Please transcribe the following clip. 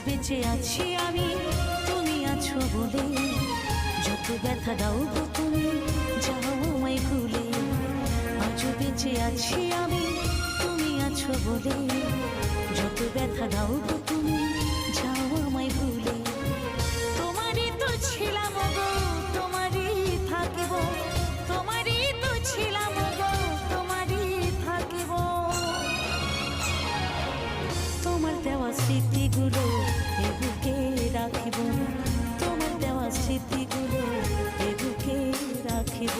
বেঁচে আছি আমি তুমি আছো বলে। যত ব্যথা দাও গো তুমি যাও আমায় ভুলে। আজও বেঁচে আছি আমি তুমি আছো বলে। যত ব্যথা দাও গো তুমি যাও আমায় ভুলে। তোমারই তো ছিলাম গো তোমারই থাকিব। তোমারই তো ছিলাম গো তোমারই থাকিব। তোমার দেওয়া স্মৃতিগুলো এ বুকে রাখিব। তোমার দেওয়া স্মৃতিগুলো এ বুকে রাখিব।